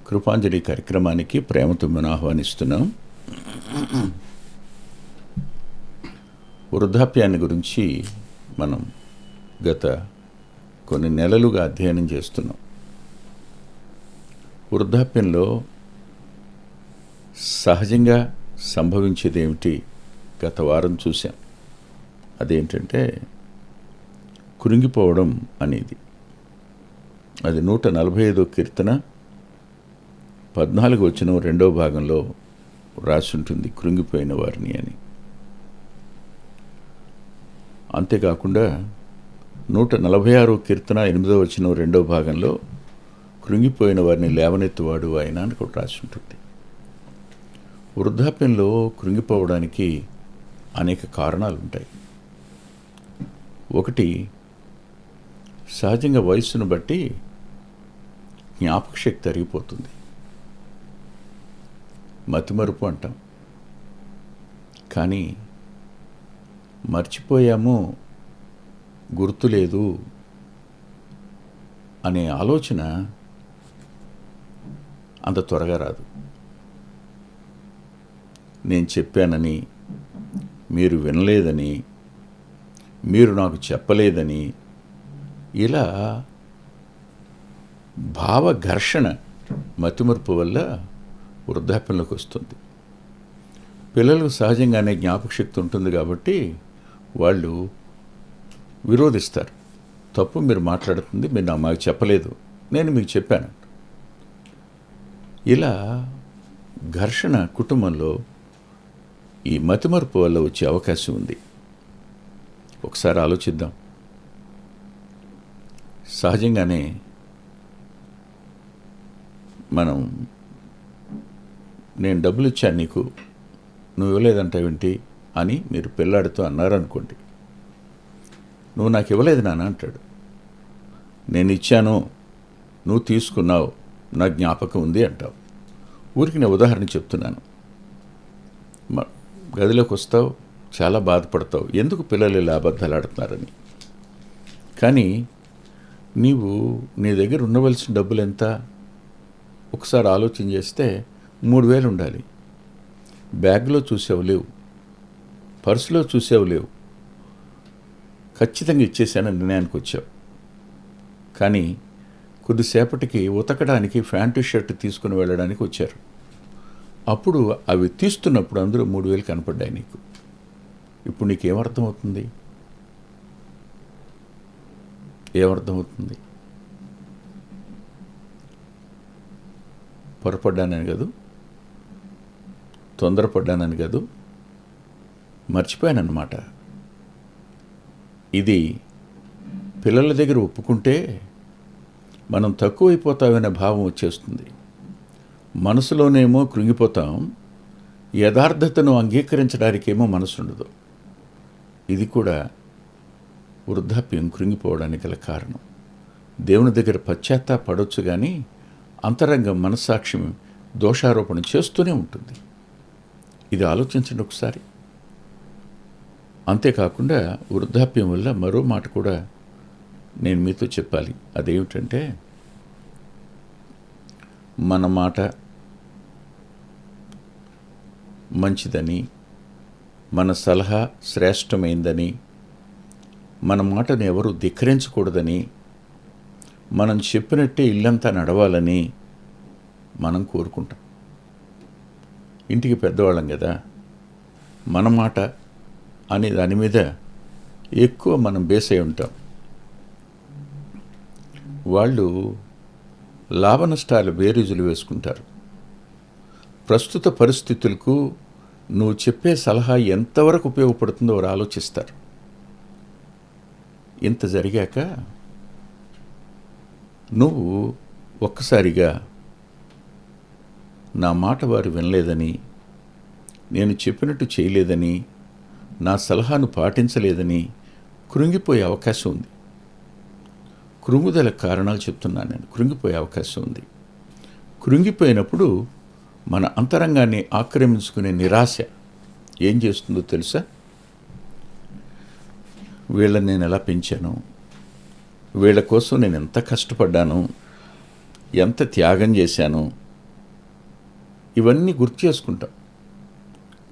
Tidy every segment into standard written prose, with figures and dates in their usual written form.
కృపాంజలి కార్యక్రమానికి ప్రేమతో మనం ఆహ్వానిస్తున్నాం. వృద్ధాప్యాన్ని గురించి మనం గత కొన్ని నెలలుగా అధ్యయనం చేస్తున్నాం. వృద్ధాప్యంలో సహజంగా సంభవించేది ఏమిటి గత వారం చూసాం. అదేంటంటే కృంగిపోవడం అనేది. అది 145వ కీర్తన 14వ వచనం 2వ భాగంలో రాసి ఉంటుంది, కృంగిపోయిన వారిని అని. అంతేకాకుండా 146వ కీర్తన 8వ వచనం 2వ భాగంలో కృంగిపోయిన వారిని లేవనెత్తువాడు ఆయన అని కూడా రాసి ఉంటుంది. వృద్ధాప్యంలో కృంగిపోవడానికి అనేక కారణాలు ఉంటాయి. ఒకటి, సహజంగా వయస్సును బట్టి జ్ఞాపకశక్తి తరిగిపోతుంది. మతిమరుపు అంటాం, కానీ మర్చిపోయాము, గుర్తులేదు అనే ఆలోచన అంత త్వరగా రాదు. నేను చెప్పానని, మీరు వినలేదని, మీరు నాకు చెప్పలేదని, ఇలా భావ ఘర్షణ మతిమరుపు వల్ల వృద్ధాప్యంలోకి వస్తుంది. పిల్లలకు సహజంగానే జ్ఞాపకశక్తి ఉంటుంది కాబట్టి వాళ్ళు విరోధిస్తారు. తప్పు మీరు మాట్లాడుతుంది, మీరు మాకు చెప్పలేదు, నేను మీకు చెప్పాను. ఇలా ఘర్షణ కుటుంబంలో ఈ మతిమరుపు వల్ల వచ్చే అవకాశం ఉంది. ఒకసారి ఆలోచిద్దాం. సహజంగానే నేను డబ్బులు ఇచ్చాను నీకు, నువ్వు ఇవ్వలేదంటావేంటి అని మీరు పిల్లాడితో అన్నారనుకోండి. నువ్వు నాకు ఇవ్వలేదు నాన్న అంటాడు. నేను ఇచ్చాను, నువ్వు తీసుకున్నావు, నా జ్ఞాపకం ఉంది అంటావు. ఊరికి నేను ఉదాహరణ చెప్తున్నాను. గదిలోకి వస్తావు, చాలా బాధపడతావు, ఎందుకు పిల్లలు ఇలా అబద్ధాలు ఆడుతున్నారని. కానీ నీవు నీ దగ్గర ఉండవలసిన డబ్బులు ఎంత ఒకసారి ఆలోచన చేస్తే 3,000 ఉండాలి. బ్యాగ్లో చూసావు లేవు, పర్సులో చూసావు లేవు, ఖచ్చితంగా ఇచ్చేసానని నిర్ణయానికి వచ్చావు. కానీ కొద్దిసేపటికి ఉతకడానికి ప్యాంటు షర్ట్ తీసుకుని వెళ్ళడానికి వచ్చారు. అప్పుడు అవి తీస్తున్నప్పుడు అందులో 3,000 కనపడ్డాయి నీకు. ఇప్పుడు నీకేమర్థమవుతుంది? ఏమర్థమవుతుంది? పొరపడ్డానని కాదు, తొందరపడ్డానని కాదు, మర్చిపోయానన్నమాట. ఇది పిల్లల దగ్గర ఒప్పుకుంటే మనం తక్కువైపోతామనే భావం వచ్చేస్తుంది. మనసులోనేమో కృంగిపోతాం, యథార్థతను అంగీకరించడానికేమో మనసు ఉండదు. ఇది కూడా వృద్ధాప్యం కృంగిపోవడానికి గల కారణం. దేవుని దగ్గర పశ్చాత్తాపడవచ్చు, కానీ అంతరంగం మనస్సాక్ష్యం దోషారోపణ చేస్తూనే ఉంటుంది. ఇది ఆలోచించండి ఒకసారి. అంతేకాకుండా వృద్ధాప్యం వల్ల మరో మాట కూడా నేను మీతో చెప్పాలి. అదేమిటంటే, మన మాట మంచిదని, మన సలహా శ్రేష్టమైందని, మన మాటను ఎవరు ధిక్కరించకూడదని, మనం చెప్పినట్టే ఇల్లంతా నడవాలని మనం కోరుకుంటాం. ఇంటికి పెద్దవాళ్ళం కదా, మన మాట అనే దాని మీద ఎక్కువ మనం బేస్ అయి ఉంటాం. వాళ్ళు లాభ నష్టాలు బేరీజులు వేసుకుంటారు. ప్రస్తుత పరిస్థితులకు నువ్వు చెప్పే సలహా ఎంతవరకు ఉపయోగపడుతుందో వారు ఆలోచిస్తారు. ఇంత జరిగాక నువ్వు ఒక్కసారిగా నా మాట వారు వినలేదని, నేను చెప్పినట్టు చేయలేదని, నా సలహాను పాటించలేదని కృంగిపోయే అవకాశం ఉంది. కృంగుదల కారణాలు చెప్తున్నాను నేను. కృంగిపోయే అవకాశం ఉంది. కృంగిపోయినప్పుడు మన అంతరంగాన్ని ఆక్రమించుకునే నిరాశ ఏం చేస్తుందో తెలుసా? వీళ్ళని నేను ఎలా పెంచాను, వీళ్ళ కోసం నేను ఎంత కష్టపడ్డాను, ఎంత త్యాగం చేశాను, ఇవన్నీ గుర్తు చేసుకుంటాం.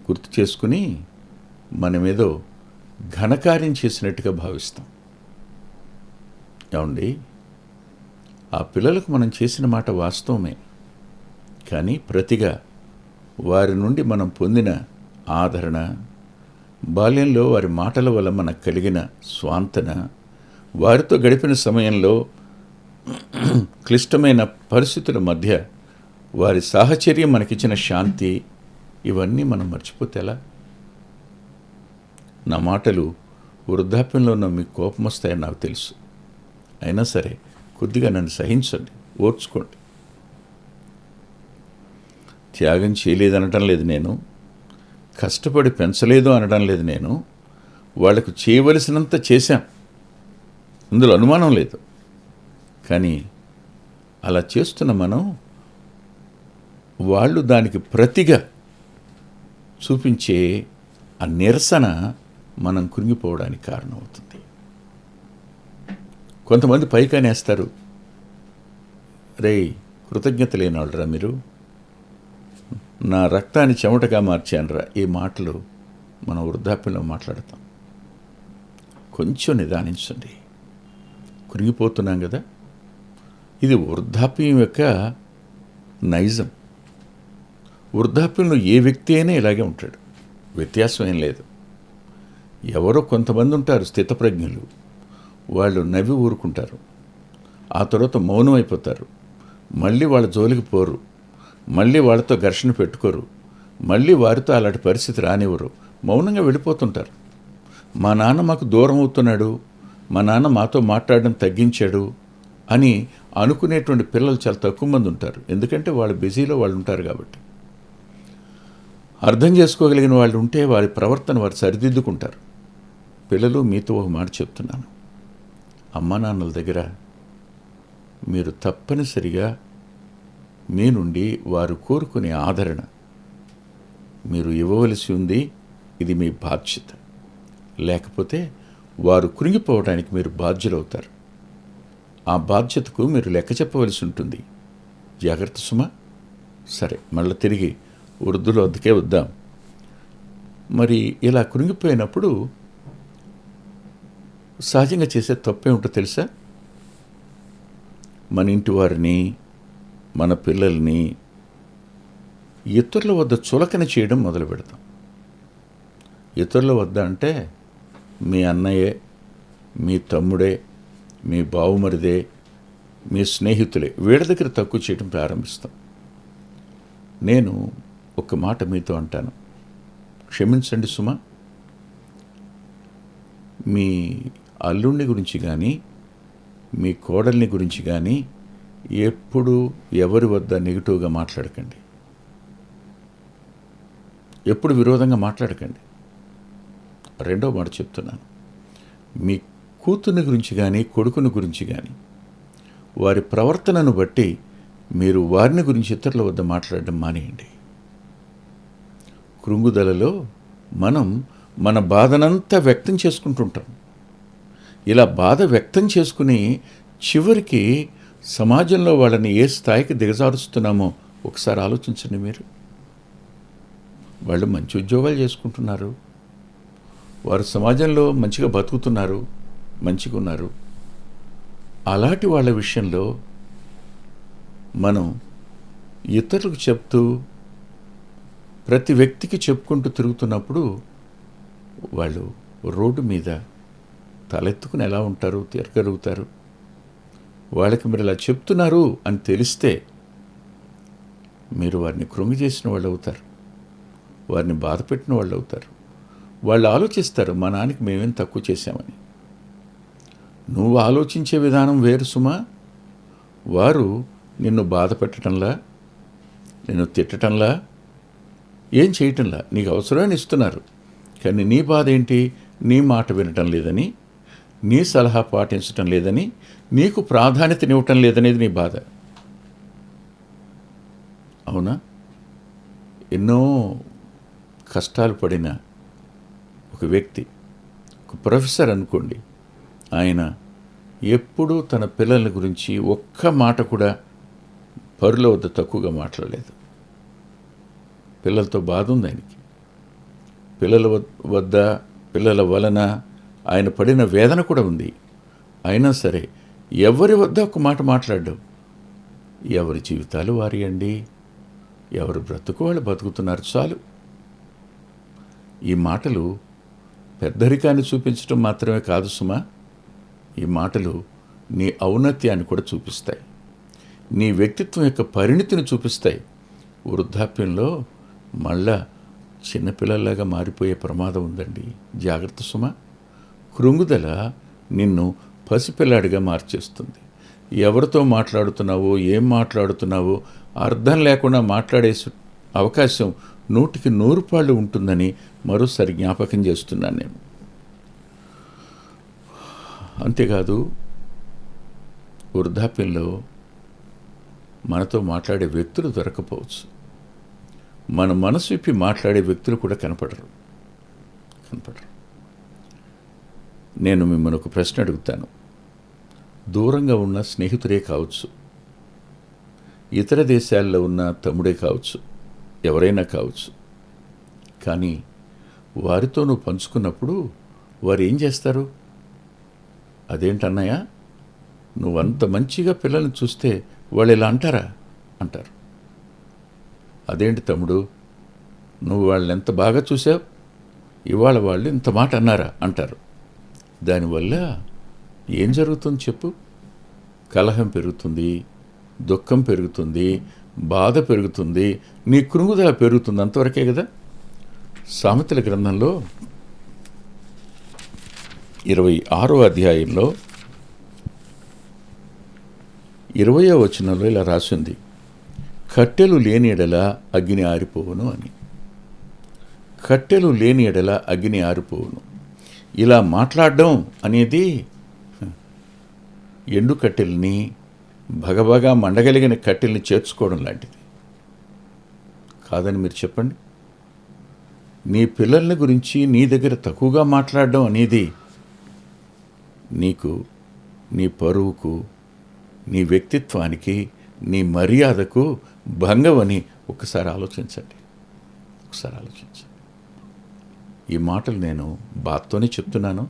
గుర్తు చేసుకుని మనమేదో ఘనకార్యం చేసినట్టుగా భావిస్తాం. ఏమండి, ఆ పిల్లలకు మనం చేసిన మాట వాస్తవమే, కానీ ప్రతిగా వారి నుండి మనం పొందిన ఆదరణ, బాల్యంలో వారి మాటల వల్ల మనకు కలిగిన స్వాంతన, వారితో గడిపిన సమయంలో క్లిష్టమైన పరిస్థితుల మధ్య వారి సాహచర్యం మనకిచ్చిన శాంతి, ఇవన్నీ మనం మర్చిపోతే ఎలా? నా మాటలు వృద్ధాప్యంలో ఉన్న మీకు కోపం వస్తాయని నాకు తెలుసు. అయినా సరే కొద్దిగా నన్ను సహించండి, ఓర్చుకోండి. త్యాగం చేయలేదనటం లేదు నేను, కష్టపడి పెంచలేదు అనడం లేదు నేను. వాళ్లకు చేయవలసినంత చేశాం, అందులో అనుమానం లేదు. కానీ అలా చేస్తున్న మనం వాళ్ళు దానికి ప్రతిగా చూపించే ఆ నిరసన మనం కృంగిపోవడానికి కారణమవుతుంది. కొంతమంది పైకానేస్తారు, రేయ్ కృతజ్ఞత లేనివాళ్ళరా మీరు, నా రక్తాన్ని చెమటగా మార్చానరా. ఈ మాటలు మనం వృద్ధాప్యంలో మాట్లాడతాం. కొంచెం నిదానించండి. కృంగిపోతున్నాం కదా, ఇది వృద్ధాప్యం యొక్క నైజం. వృద్ధాప్యంలో ఏ వ్యక్తి అయినా ఇలాగే ఉంటాడు, వ్యత్యాసం ఏం లేదు. ఎవరో కొంతమంది ఉంటారు స్థితప్రజ్ఞులు, వాళ్ళు నవ్వి ఊరుకుంటారు, ఆ తర్వాత మౌనం అయిపోతారు, మళ్ళీ వాళ్ళ జోలికి పోరు, మళ్ళీ వాళ్ళతో ఘర్షణ పెట్టుకోరు, మళ్ళీ వారితో అలాంటి పరిస్థితి రానివ్వరు, మౌనంగా వెళ్ళిపోతుంటారు. మా నాన్న మాకు దూరం అవుతున్నాడు, మా నాన్న మాతో మాట్లాడడం తగ్గించాడు అని అనుకునేటువంటి పిల్లలు చాలా తక్కువ మంది ఉంటారు. ఎందుకంటే వాళ్ళు బిజీలో వాళ్ళు ఉంటారు కాబట్టి. అర్థం చేసుకోగలిగిన వాళ్ళు ఉంటే వారి ప్రవర్తన వారు సరిదిద్దుకుంటారు. పిల్లలు, మీతో ఒక మాట చెప్తున్నాను, అమ్మా నాన్నల దగ్గర మీరు తప్పనిసరిగా మీ నుండి వారు కోరుకునే ఆదరణ మీరు ఇవ్వవలసి ఉంది. ఇది మీ బాధ్యత. లేకపోతే వారు కృంగిపోవడానికి మీరు బాధ్యులవుతారు. ఆ బాధ్యతకు మీరు లెక్క చెప్పవలసి ఉంటుంది. జాగ్రత్త సుమా. సరే, మళ్ళీ తిరిగి వృద్ధుల వద్దకే వద్దాం. మరి ఇలా కృంగిపోయినప్పుడు సహజంగా చేసే తప్పేమిటో తెలుసా? మన ఇంటి వారిని, మన పిల్లల్ని ఇతరుల వద్ద చులకన చేయడం మొదలు పెడతాం. ఇతరుల వద్ద అంటే మీ అన్నయ్యే, మీ తమ్ముడే, మీ బావుమరిదే, మీ స్నేహితులే, వీళ్ళ దగ్గర తక్కువ చేయడం ప్రారంభిస్తాం. నేను ఒక మాట మీతో అంటాను, క్షమించండి సుమా. మీ అల్లుడిని గురించి కానీ, మీ కోడల్ని గురించి కానీ ఎప్పుడు ఎవరి వద్ద నెగిటివ్గా మాట్లాడకండి, ఎప్పుడు విరోధంగా మాట్లాడకండి. రెండో మాట చెప్తున్నాను, మీ కూతుర్ని గురించి కానీ, కొడుకుని గురించి కానీ వారి ప్రవర్తనను బట్టి మీరు వారిని గురించి ఇతరుల వద్ద మాట్లాడడం మానేయండి. కృంగుదలలో మనం మన బాధనంతా వ్యక్తం చేసుకుంటుంటాం. ఇలా బాధ వ్యక్తం చేసుకుని చివరికి సమాజంలో వాళ్ళని ఏ స్థాయికి దిగజారుస్తున్నామో ఒకసారి ఆలోచించండి మీరు. వాళ్ళు మంచి ఉద్యోగాలు చేసుకుంటున్నారు, వారు సమాజంలో మంచిగా బతుకుతున్నారు, మంచిగా ఉన్నారు. అలాంటి వాళ్ళ విషయంలో మనం ఇతరులకు చెప్తూ ప్రతి వ్యక్తికి చెప్పుకుంటూ తిరుగుతున్నప్పుడు వాళ్ళు రోడ్డు మీద తలెత్తుకుని ఎలా ఉంటారు, తిరగలుగుతారు? వాళ్ళకి మీరు ఇలా చెప్తున్నారు అని తెలిస్తే మీరు వారిని కృంగి చేసిన వాళ్ళు అవుతారు, వారిని బాధ పెట్టిన వాళ్ళు అవుతారు. వాళ్ళు ఆలోచిస్తారు, మా నాన్నకి మేమేం తక్కువ చేశామని. నువ్వు ఆలోచించే విధానం వేరు సుమా. వారు నిన్ను బాధ పెట్టడంలా, నిన్ను తిట్టడంలా, ఏం చేయటంలా, నీకు అవసరాన్ని ఇస్తున్నారు. కానీ నీ బాధ ఏంటి? నీ మాట వినటం లేదని, నీ సలహా పాటించటం లేదని, నీకు ప్రాధాన్యతనివ్వటం లేదనేది నీ బాధ. అవునా? ఎన్నో కష్టాలు పడిన ఒక వ్యక్తి, ఒక ప్రొఫెసర్ అనుకోండి, ఆయన ఎప్పుడూ తన పిల్లల గురించి ఒక్క మాట కూడా పరుల వద్ద తక్కువగా మాట్లాడలేదు. పిల్లలతో బాధ ఉంది ఆయనకి. పిల్లల వలన ఆయన పడిన వేదన కూడా ఉంది. అయినా సరే ఎవరి వద్ద ఒక మాట మాట్లాడ్డావు. ఎవరి జీవితాలు వారి అండి, ఎవరి బ్రతుకు వాళ్ళు బతుకుతున్నారు చాలు. ఈ మాటలు పెద్దరికాన్ని చూపించడం మాత్రమే కాదు సుమా, ఈ మాటలు నీ ఔన్నత్యాన్ని కూడా చూపిస్తాయి, నీ వ్యక్తిత్వం యొక్క పరిణితిని చూపిస్తాయి. వృద్ధాప్యంలో మళ్ళా చిన్నపిల్లల్లాగా మారిపోయే ప్రమాదం ఉందండి, జాగ్రత్త సుమా. కృంగుదల నిన్ను పసిపిల్లాడిగా మార్చేస్తుంది. ఎవరితో మాట్లాడుతున్నావో, ఏం మాట్లాడుతున్నావో అర్థం లేకుండా మాట్లాడే అవకాశం 100కి 100 పాళ్ళు ఉంటుందని మరోసారి జ్ఞాపకం చేస్తున్నాను నేను. అంతేకాదు, వృద్ధాప్యంలో మనతో మాట్లాడే వ్యక్తులు దొరకపోవచ్చు. మన మనసు విప్పి మాట్లాడే వ్యక్తులు కూడా కనపడరు. నేను మిమ్మల్ని ఒక ప్రశ్న అడుగుతాను. దూరంగా ఉన్న స్నేహితుడే కావచ్చు, ఇతర దేశాల్లో ఉన్న తమ్ముడే కావచ్చు, ఎవరైనా కావచ్చు, కానీ వారితో నువ్వు పంచుకున్నప్పుడు వారు ఏం చేస్తారు? అదేంటన్నయ్య, నువ్వంత మంచిగా పిల్లల్ని చూస్తే వాళ్ళు ఇలా అంటారా అంటారు. అదేంటి తమ్ముడు, నువ్వు వాళ్ళని ఎంత బాగా చూసావు, ఇవాళ వాళ్ళు ఇంత మాట అన్నారా అంటారు. దానివల్ల ఏం జరుగుతుంది చెప్పు? కలహం పెరుగుతుంది, దుఃఖం పెరుగుతుంది, బాధ పెరుగుతుంది, నీ కృంగుదల పెరుగుతుంది. అంతవరకే కదా. సామెతల గ్రంథంలో 26వ అధ్యాయంలో 20వ వచనంలో ఇలా రాసింది, కట్టెలు లేని ఎడల అగ్ని ఆరిపోవును అని. కట్టెలు లేని ఎడల అగ్ని ఆరిపోవును. ఇలా మాట్లాడడం అనేది ఎండు కట్టెల్ని, భగభగా మండగలిగిన కట్టెల్ని చేర్చుకోవడం లాంటిది కాదని మీరు చెప్పండి. నీ పిల్లల్ని గురించి నీ దగ్గర తక్కువగా మాట్లాడడం అనేది నీకు, నీ పరువుకు, నీ వ్యక్తిత్వానికి, నీ మర్యాదకు భంగమని ఒకసారి ఆలోచించండి. ఈ మాటలు నేను బాధతోనే చెప్తున్నాను.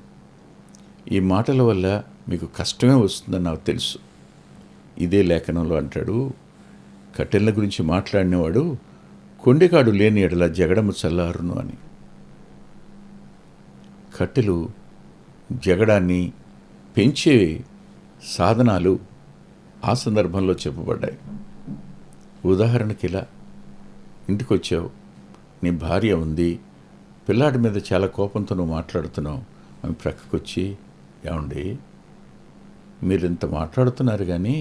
ఈ మాటల వల్ల మీకు కష్టమే వస్తుందని నాకు తెలుసు. ఇదే లేఖనంలో అంటాడు, కట్టెల గురించి మాట్లాడినవాడు కొండెకాడు లేని ఎడల జగడము చల్లారును అని. కట్టెలు జగడాన్ని పెంచే సాధనాలు ఆ సందర్భంలో చెప్పబడ్డాయి. ఉదాహరణకి ఇలా, ఇంటికి వచ్చావు, నీ భార్య ఉంది, పిల్లాడి మీద చాలా కోపంతో నువ్వు మాట్లాడుతున్నావు. ఆమె ప్రక్కకు వచ్చి, ఏమండి మీరు ఇంత మాట్లాడుతున్నారు కానీ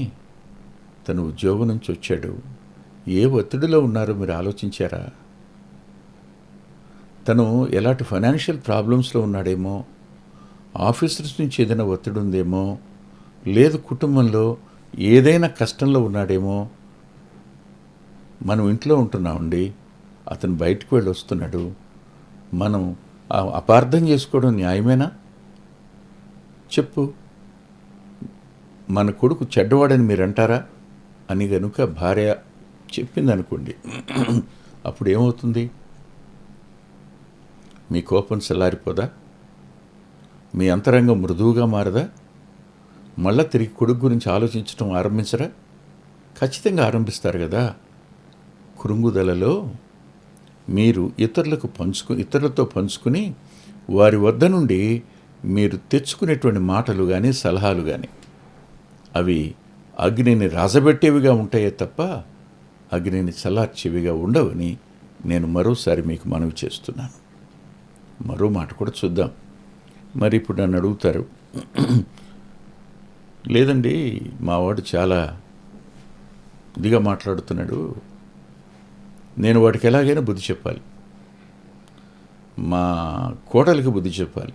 తను ఉద్యోగం నుంచి వచ్చాడు, ఏ ఒత్తిడిలో ఉన్నారో మీరు ఆలోచించారా? తను ఎలాంటి ఫైనాన్షియల్ ప్రాబ్లమ్స్లో ఉన్నాడేమో, ఆఫీసర్స్ నుంచి ఏదైనా ఒత్తిడి ఉందేమో, లేదు కుటుంబంలో ఏదైనా కష్టంలో ఉన్నాడేమో. మనం ఇంట్లో ఉంటున్నామండి, అతను బయటకు వెళ్ళి వస్తున్నాడు, మనం అపార్థం చేసుకోవడం న్యాయమేనా చెప్పు? మన కొడుకు చెడ్డవాడని మీరు అంటారా అని గనుక భార్య చెప్పిందనుకోండి, అప్పుడు ఏమవుతుంది? మీ కోపం చల్లారిపోదా? మీ అంతరంగం మృదువుగా మారదా? మళ్ళా తిరిగి కొడుకు గురించి ఆలోచించడం ఆరంభించరా? ఖచ్చితంగా ఆరంభిస్తారు కదా. కృంగుదలలో మీరు ఇతరులతో పంచుకుని వారి వద్ద నుండి మీరు తెచ్చుకునేటువంటి మాటలు కానీ సలహాలు కానీ అవి అగ్నిని రాజబెట్టేవిగా ఉంటాయే తప్ప అగ్నిని చల్లార్చేవిగా ఉండవని నేను మరోసారి మీకు మనవి చేస్తున్నాను. మరో మాట కూడా చూద్దాం. మరి ఇప్పుడు నన్ను అడుగుతారు, లేదండి మావాడు చాలా ఇదిగా మాట్లాడుతున్నాడు, నేను వాడికి ఎలాగైనా బుద్ధి చెప్పాలి, మా కోడలికి బుద్ధి చెప్పాలి,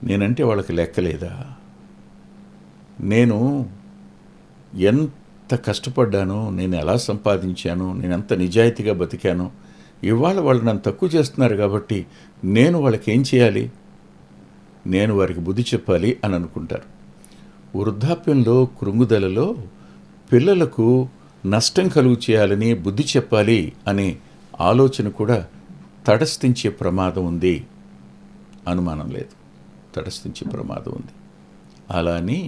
నేనంటే వాళ్ళకి లెక్కలేదా? నేను ఎంత కష్టపడ్డానో, నేను ఎలా సంపాదించానో, నేను ఎంత నిజాయితీగా బతికానో, ఇవాళ వాళ్ళు నన్ను తక్కువ చేస్తున్నారు కాబట్టి నేను వాళ్ళకి ఏం చేయాలి? నేను వారికి బుద్ధి చెప్పాలి అని అనుకుంటారు. వృద్ధాప్యంలో కృంగుదలలో పిల్లలకు నష్టం కలుగు చేయాలని బుద్ధి చెప్పాలి అని ఆలోచన కూడా తటస్థించే ప్రమాదం ఉంది, అనుమానం లేదు, తటస్థించే ప్రమాదం ఉంది. అలా అని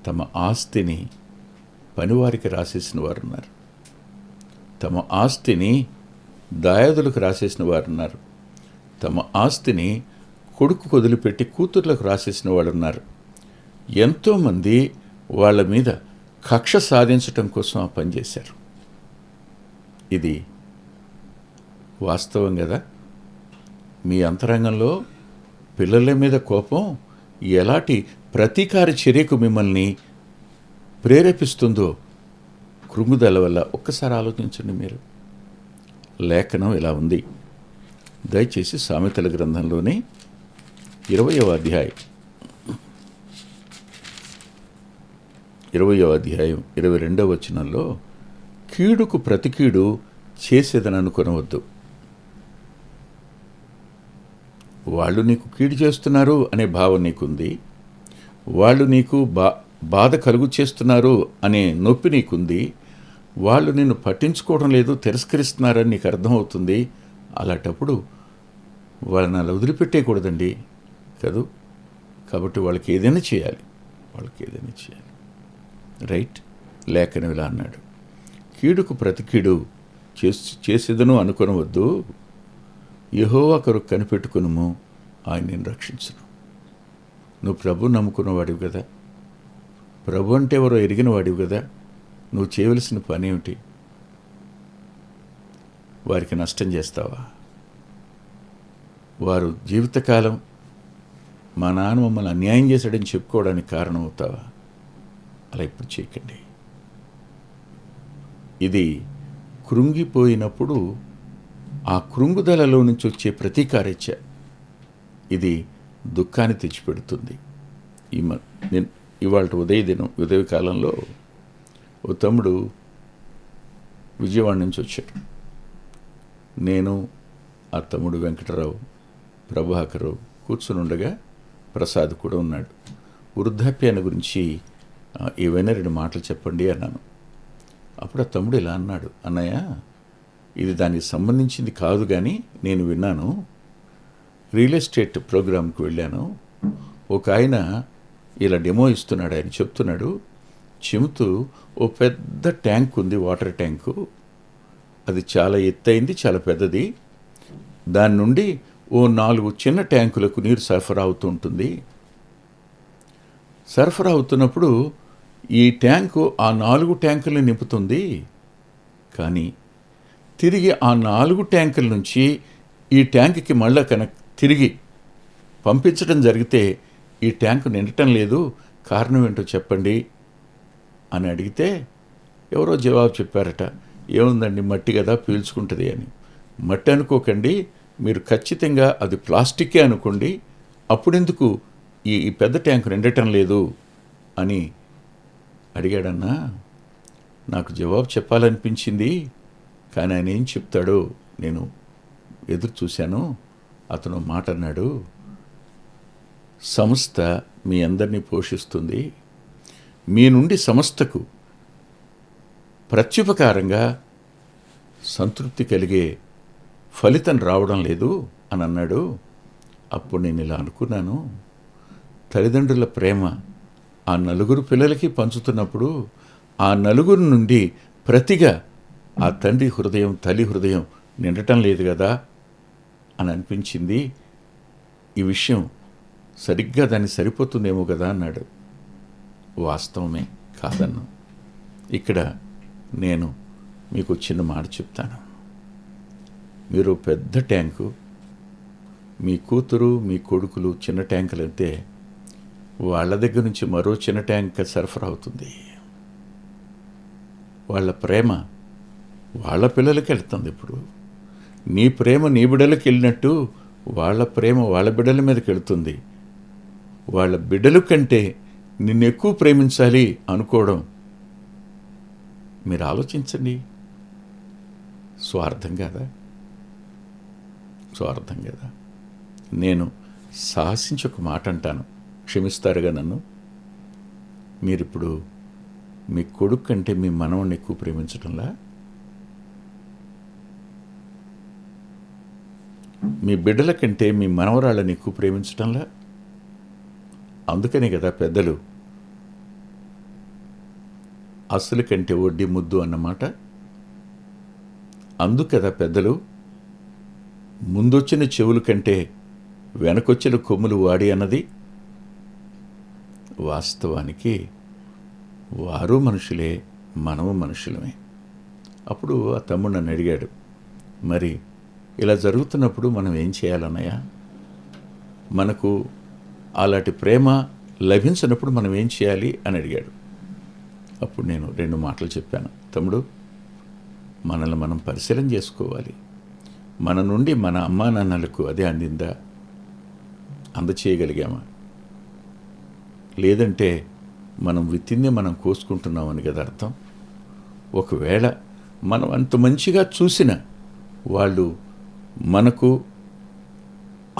తమ ఆస్తిని పనివారికి రాసేసిన వారు ఉన్నారు, తమ ఆస్తిని దాయాదులకు రాసేసిన వారు ఉన్నారు, తమ ఆస్తిని కొడుకు వదిలిపెట్టి కూతుర్లకు రాసేసిన వాళ్ళు ఉన్నారు. ఎంతోమంది వాళ్ళ మీద కక్ష సాధించటం కోసం ఆ పని చేశారు. ఇది వాస్తవం కదా. మీ అంతరంగంలో పిల్లల మీద కోపం ఎలాంటి ప్రతీకార చర్యకు మిమ్మల్ని ప్రేరేపిస్తుందో కృంగుదల వల్ల ఒక్కసారి ఆలోచించండి. మీరు లేఖనం ఇలా ఉంది. దయచేసి సామెతల గ్రంథంలోని 20వ అధ్యాయం 22వ వచనంలో కీడుకు ప్రతి కీడు చేసేదని అనుకొనవద్దు. వాళ్ళు నీకు కీడు చేస్తున్నారు అనే భావం నీకుంది, వాళ్ళు నీకు బాధ కలుగు చేస్తున్నారు అనే నొప్పి నీకుంది, వాళ్ళు నిన్ను పట్టించుకోవడం లేదు, తిరస్కరిస్తున్నారని నీకు అర్థమవుతుంది. అలాంటప్పుడు వాళ్ళని అలా వదిలిపెట్టేయకూడదండి కదూ. కాబట్టి వాళ్ళకి ఏదైనా చేయాలి, రైట్. లేఖనం ఇలా అన్నాడు, కీడుకు ప్రతి కీడు చేసేదను అనుకొనవద్దు, యెహోవా కొరకు కనిపెట్టుకునుము, ఆయన నేను రక్షించును. నువ్వు ప్రభు నమ్ముకున్నవాడివి కదా, ప్రభు అంటే ఎవరో ఎరిగిన వాడివి కదా. నువ్వు చేయవలసిన పని ఏమిటి? వారికి నష్టం చేస్తావా? వారు జీవితకాలం మా నాన్న మమ్మల్ని అన్యాయం చేశాడని చెప్పుకోవడానికి కారణం అవుతావా? అలా ఇప్పుడు చేయకండి. ఇది కృంగిపోయినప్పుడు ఆ కృంగుదలలో నుంచి వచ్చే ప్రతీకారేచ్ఛ ఇది దుఃఖాన్ని తెచ్చిపెడుతుంది. నేను ఇవాళ ఉదయకాలంలో ఓ తమ్ముడు విజయవాడ నుంచి వచ్చాడు. నేను, ఆ తమ్ముడు వెంకటరావు, ప్రభాకరు కూర్చుని ఉండగా ప్రసాద్ కూడా ఉన్నాడు. వృద్ధాప్యాన్ని గురించి ఏవైనా 2 మాటలు చెప్పండి అన్నాను. అప్పుడు ఆ తమ్ముడు ఇలా అన్నాడు, అన్నయ్య ఇది దానికి సంబంధించింది కాదు, కానీ నేను విన్నాను. రియల్ ఎస్టేట్ ప్రోగ్రాంకి వెళ్ళాను, ఒక ఆయన ఇలా డెమో ఇస్తున్నాడు, ఆయన చెప్తున్నాడు, చెబుతూ ఓ పెద్ద ట్యాంక్ ఉంది, వాటర్ ట్యాంకు, అది చాలా ఎత్తైంది, చాలా పెద్దది, దాని నుండి ఓ 4 చిన్న ట్యాంకులకు నీరు సరఫరా అవుతూ ఉంటుంది. సరఫరా అవుతున్నప్పుడు ఈ ట్యాంకు ఆ 4 ట్యాంకుల్ని నింపుతుంది, కానీ తిరిగి ఆ 4 ట్యాంకుల నుంచి ఈ ట్యాంకుకి మళ్ళా తిరిగి పంపించడం జరిగితే ఈ ట్యాంకు నిండటం లేదు, కారణం ఏంటో చెప్పండి అని అడిగితే ఎవరో జవాబు చెప్పారట, ఏముందండి మట్టి కదా పీల్చుకుంటుంది అని. మట్టి అనుకోకండి, మీరు ఖచ్చితంగా అది ప్లాస్టికే అనుకోండి, అప్పుడెందుకు ఈ పెద్ద ట్యాంకు నిండటం లేదు అని అడిగాడన్నా. నాకు జవాబు చెప్పాలనిపించింది, కానీ ఆయన ఏం చెప్తాడో నేను ఎదురు చూశాను. అతను మాట అన్నాడు, సంస్థ మీ అందరినీ పోషిస్తుంది, మీ నుండి సంస్థకు ప్రత్యుపకారంగా సంతృప్తి కలిగే ఫలితం రావడం లేదు అని అన్నాడు. అప్పుడు నేను ఇలా అనుకున్నాను, తల్లిదండ్రుల ప్రేమ ఆ 4 పిల్లలకి పంచుతున్నప్పుడు ఆ 4 నుండి ప్రతిగా ఆ తండ్రి హృదయం, తల్లి హృదయం నిండటం లేదు కదా అని అనిపించింది. ఈ విషయం సరిగ్గా దాన్ని సరిపోతుందేమో కదా అన్నాడు. వాస్తవమే, కాదన్ను. ఇక్కడ నేను మీకు చిన్న మాట చెప్తాను. మీరు పెద్ద ట్యాంకు, మీ కూతురు మీ కొడుకులు చిన్న ట్యాంకులు అయితే వాళ్ళ దగ్గర నుంచి మరో చిన్న ట్యాంక్ సరఫరా అవుతుంది. వాళ్ళ ప్రేమ వాళ్ళ పిల్లలకి వెళ్తుంది. ఇప్పుడు నీ ప్రేమ నీ బిడ్డలకి వెళ్ళినట్టు వాళ్ళ ప్రేమ వాళ్ళ బిడ్డల మీదకి వెళుతుంది. వాళ్ళ బిడ్డల కంటే నిన్ను ఎక్కువ ప్రేమించాలి అనుకోవడం, మీరు ఆలోచించండి, స్వార్థం కదా, స్వార్థం కదా. నేను సాహసించి ఒక మాట అంటాను, క్షమిస్తారుగా నన్ను. మీరిప్పుడు మీ కొడుకు కంటే మీ మనవణ్ణి ఎక్కువ ప్రేమించడంలా? మీ బిడ్డల కంటే మీ మనవరాళ్ళని ఎక్కువ ప్రేమించటంలా? అందుకనే కదా పెద్దలు అసలు కంటే వడ్డీ ముద్దు అన్నమాట. అందుకదా పెద్దలు ముందొచ్చిన చెవుల కంటే వెనకొచ్చిన కొమ్ములు వాడి అన్నది. వాస్తవానికి వారు మనుషులే, మనము మనుషులమే. అప్పుడు ఆ తమ్ముడు నన్ను అడిగాడు, మరి ఇలా జరుగుతున్నప్పుడు మనం ఏం చేయాలన్నయ్య? మనకు అలాంటి ప్రేమ లభించినప్పుడు మనం ఏం చేయాలి అని అడిగాడు. అప్పుడు నేను 2 మాటలు చెప్పాను. తమ్ముడు, మనల్ని మనం పరిశీలన చేసుకోవాలి. మన నుండి మన అమ్మా నాన్నలకు అదే అందిందా? అందచేయగలిగామా? లేదంటే మనం విత్తిందే మనం కోసుకుంటున్నామని కదా అర్థం. ఒకవేళ మనం అంత మంచిగా చూసిన వాళ్ళు మనకు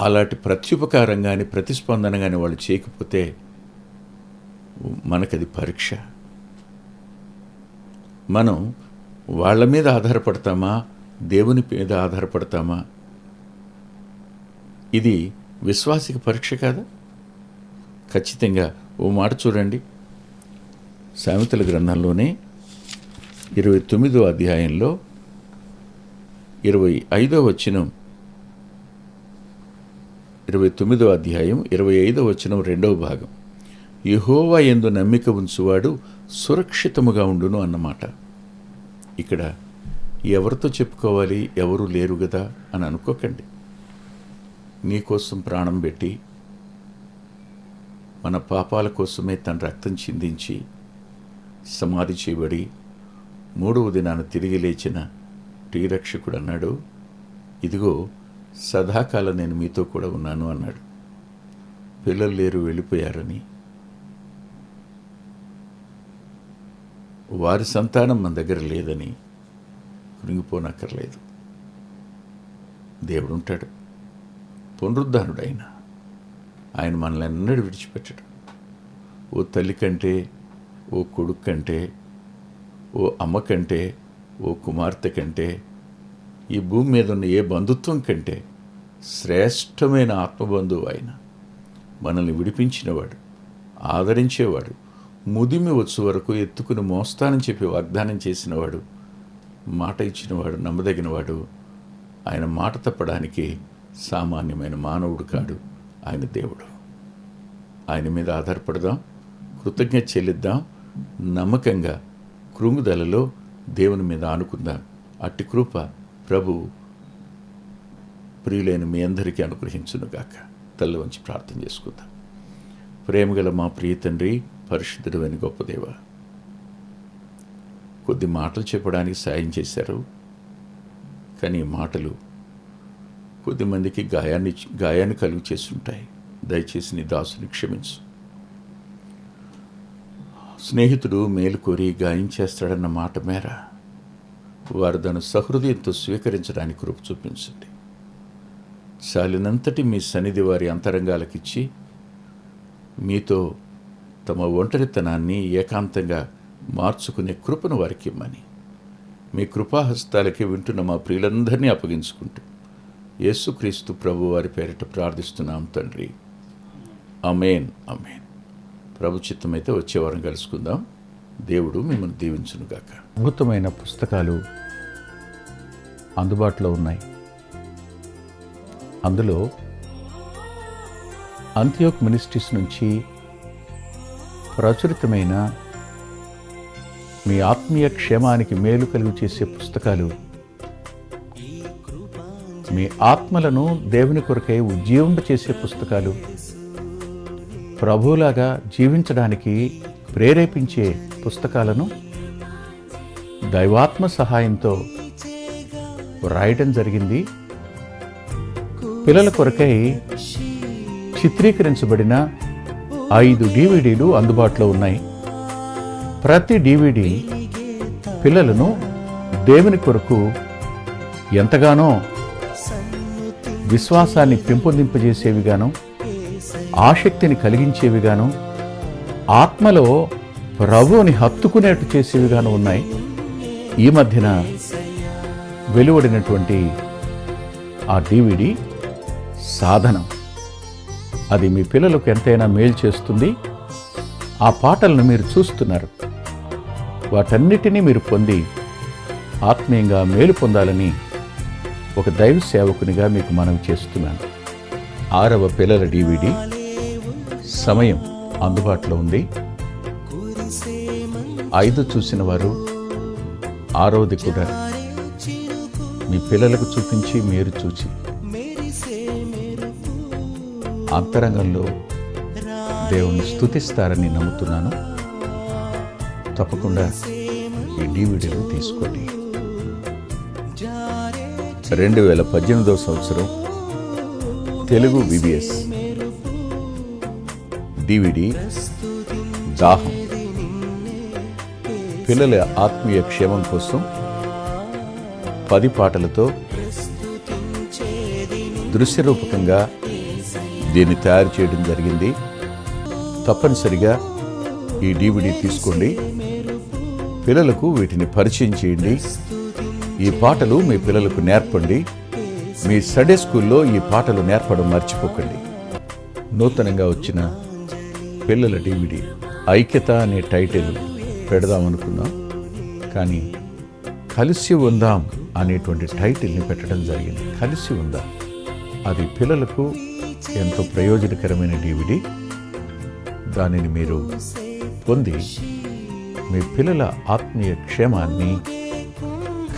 అలాంటి ప్రత్యుపకారం కానీ ప్రతిస్పందన కానీ వాళ్ళు చేయకపోతే మనకది పరీక్ష. మనం వాళ్ళ మీద ఆధారపడతామా, దేవుని మీద ఆధారపడతామా? ఇది విశ్వాసిక పరీక్ష కాదా? ఖచ్చితంగా ఓ మాట చూడండి, సామెతల గ్రంథంలోనే 29వ అధ్యాయంలో 25వ వచనం, 29వ అధ్యాయం 25వ వచనం 2వ భాగం, యెహోవా యందు నమ్మిక ఉంచువాడు సురక్షితముగా ఉండును అన్నమాట. ఇక్కడ ఎవరితో చెప్పుకోవాలి, ఎవరు లేరు కదా అని అనుకోకండి. నీకోసం ప్రాణం పెట్టి మన పాపాల కోసమే తన రక్తం చిందించి సమాధి చేయబడి 3వ దినాన తిరిగి లేచిన ప్రియరక్షకుడు అన్నాడు, ఇదిగో సదాకాలం నేను మీతో కూడా ఉన్నాను అన్నాడు. పిల్లలు లేరు, వెళ్ళిపోయారని, వారి సంతానం మన దగ్గర లేదని కృంగిపోనక్కర్లేదు. దేవుడు ఉంటాడు, పునరుద్ధానుడైన ఆయన మనల్ని ఎన్నడూ విడిచిపెట్టడు. ఓ తల్లి కంటే, ఓ కొడుకు కంటే, ఓ అమ్మ కంటే, ఓ కుమార్తె కంటే, ఈ భూమి మీద ఉన్న ఏ బంధుత్వం కంటే శ్రేష్టమైన ఆత్మబంధువు ఆయన. మనల్ని విడిపించినవాడు, ఆదరించేవాడు, ముదిమి వచ్చు వరకు ఎత్తుకుని మోస్తానని చెప్పి వాగ్దానం చేసినవాడు, మాట ఇచ్చినవాడు, నమ్మదగినవాడు. ఆయన మాట తప్పడానికి సామాన్యమైన మానవుడు కాడు, ఆయన దేవుడు. ఆయన మీద ఆధారపడదాం, కృతజ్ఞత చెల్లిద్దాం, నమ్మకంగా కృంగుదలలో దేవుని మీద ఆనుకుందాం. అట్టి కృప ప్రభు ప్రియులైన మీ అందరికీ అనుగ్రహించునుగాక. తల్ల వంచి ప్రార్థన చేసుకుందాం. ప్రేమగల మా ప్రియ తండ్రి, పరిశుద్ధుడైన గొప్ప దేవ, కొద్ది మాటలు చెప్పడానికి సాయం చేశారు, కానీ ఈ మాటలు కొద్దిమందికి గాయాన్ని కలుగు చేస్తుంటాయి. దయచేసి నీ దాసుని క్షమించు. స్నేహితుడు మేలు కోరి గాయం చేస్తాడన్న మాట మేర వారు దాన్ని సహృదయంతో స్వీకరించడానికి కృప చూపించండి. చాలినంతటి మీ సన్నిధి వారి అంతరంగాలకిచ్చి మీతో తమ ఒంటరితనాన్ని ఏకాంతంగా మార్చుకునే కృపను వారికి ఇమ్మని మీ కృపాహస్తాలకి వింటున్న మా ప్రియులందరినీ అప్పగించుకుంటూ యేసుక్రీస్తు ప్రభు వారి పేరిట ప్రార్థిస్తున్నాం తండ్రి. ఆమేన్, ఆమేన్. ప్రభు చిత్తమైతే వచ్చే వారం కలుసుకుందాం. దేవుడు మిమ్మల్ని దీవించునుగాక. అద్భుతమైన పుస్తకాలు అందుబాటులో ఉన్నాయి. అందులో అంత్యోక్ మినిస్ట్రీస్ నుంచి ప్రచురితమైన మీ ఆత్మీయ క్షేమానికి మేలు కలుగు చేసే పుస్తకాలు, మీ ఆత్మలను దేవుని కొరకై ఉజ్జీవింపచేసే పుస్తకాలు, ప్రభువులాగా జీవించడానికి ప్రేరేపించే పుస్తకాలను దైవాత్మ సహాయంతో రాయటం జరిగింది. పిల్లల కొరకై చిత్రీకరించబడిన 5 DVDలు అందుబాటులో ఉన్నాయి. ప్రతి DVD పిల్లలను దేవుని కొరకు ఎంతగానో విశ్వాసాన్ని పెంపొందింపజేసేవిగాను, ఆసక్తిని కలిగించేవిగాను, ఆత్మలో ప్రభువుని హత్తుకునేట్టు చేసేవిగాను ఉన్నాయి. ఈ మధ్యన వెలువడినటువంటి ఆ DVD సాధనం. అది మీ పిల్లలకు ఎంతైనా మేలు చేస్తుంది. ఆ పాటలను మీరు చూస్తున్నారు. వాటన్నిటినీ మీరు పొంది ఆత్మీయంగా మేలు పొందాలని ఒక దైవ సేవకునిగా మీకు మనవి చేస్తున్నాను. 6వ పిల్లల DVD సమయం అందుబాటులో ఉంది. 5 చూసిన వారు 6వది కూడా మీ పిల్లలకు చూపించి మీరు చూచి అంతరంగంలో దేవుని స్తుతిస్తారని నమ్ముతున్నాను. తప్పకుండా ఈ DVDలు తీసుకోండి. 2018వ సంవత్సరం తెలుగు VBS DVD దాహం. పిల్లల ఆత్మీయ క్షేమం కోసం 10 పాటలతో దృశ్యరూపకంగా దీన్ని తయారు చేయడం జరిగింది. తప్పనిసరిగా ఈ DVD తీసుకోండి. పిల్లలకు వీటిని పరిచయం చేయండి. ఈ పాటలు మీ పిల్లలకు నేర్పండి. మీ సండే స్కూల్లో ఈ పాటలు నేర్పడం మర్చిపోకండి. నూతనంగా వచ్చిన పిల్లల DVD ఐక్యత అనే టైటిల్ పెడదామనుకున్నాం, కానీ కలిసి ఉందాం అనేటువంటి టైటిల్ని పెట్టడం జరిగింది. కలిసి ఉందాం, అది పిల్లలకు ఎంతో ప్రయోజనకరమైన DVD. దానిని మీరు పొంది మీ పిల్లల ఆత్మీయ క్షేమాన్ని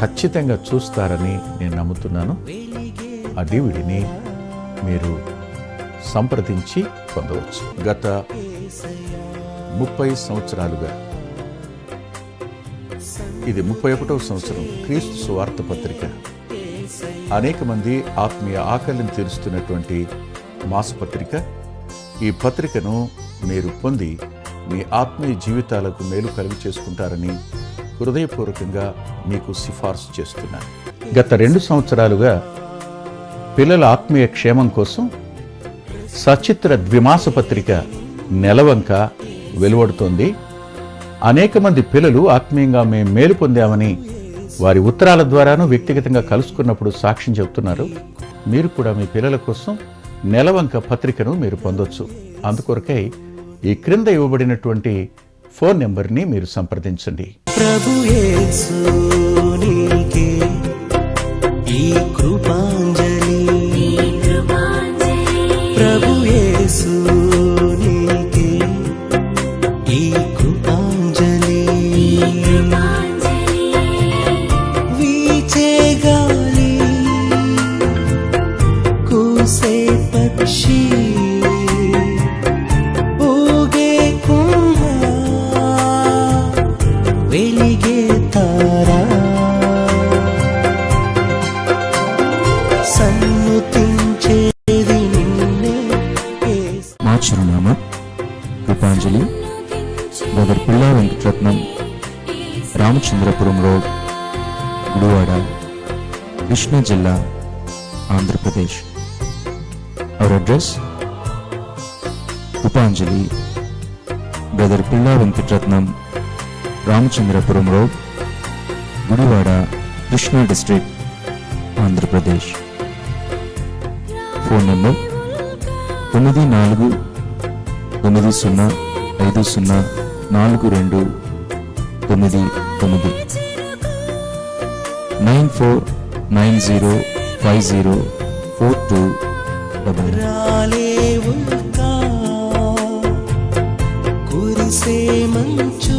ఖచ్చితంగా చూస్తారని నేను నమ్ముతున్నాను. ఆ DVDని మీరు సంప్రదించి పొందవచ్చు. గత 30 సంవత్సరాలుగా, ఇది 31వ సంవత్సరం, క్రీస్తు సువార్త పత్రిక అనేక మంది ఆత్మీయ ఆకలిని తీరుస్తున్నటువంటి మాసపత్రిక. ఈ పత్రికను మీరు పొంది మీ ఆత్మీయ జీవితాలకు మేలు కలుగు చేసుకుంటారని హృదయపూర్వకంగా మీకు సిఫార్సు చేస్తున్నాను. గత 2 సంవత్సరాలుగా పిల్లల ఆత్మీయ క్షేమం కోసం సచిత్ర ద్విమాస పత్రిక నెలవంక వెలువడుతోంది. అనేక మంది పిల్లలు ఆత్మీయంగా మేము మేలు పొందామని వారి ఉత్తరాల ద్వారాను వ్యక్తిగతంగా కలుసుకున్నప్పుడు సాక్ష్యం చెబుతున్నారు. మీరు కూడా మీ పిల్లల కోసం నెలవంక పత్రికను మీరు పొందొచ్చు. అందుకొరకై ఈ క్రింద ఇవ్వబడినటువంటి ఫోన్ నెంబర్ని మీరు సంప్రదించండి. ప్రభు యేసు నీకే ఈ కృపాంజలి, ప్రభు యేసు నీకే ఈ కృపాంజలి. వీచే గాలి, కూసే పక్షి, ఊగే కుంభ, వెలిగే తారా, సన్నుతించేది నిన్నే. మా చిరునామా కృపాంజలి, బ్రదర్ పిల్లా వెంకటరత్నం, రామచంద్రపురం రోడ్, గుడివాడ, కృష్ణా జిల్లా, Andhra Pradesh. Our address: Krupanjali, brother Pilla Venkataratnam, Ramachandrapuram road, Gudivada, Krishna district, Andhra Pradesh. Phone number 9490504299 9490504299. రాలేవుగా కురిసే మంచు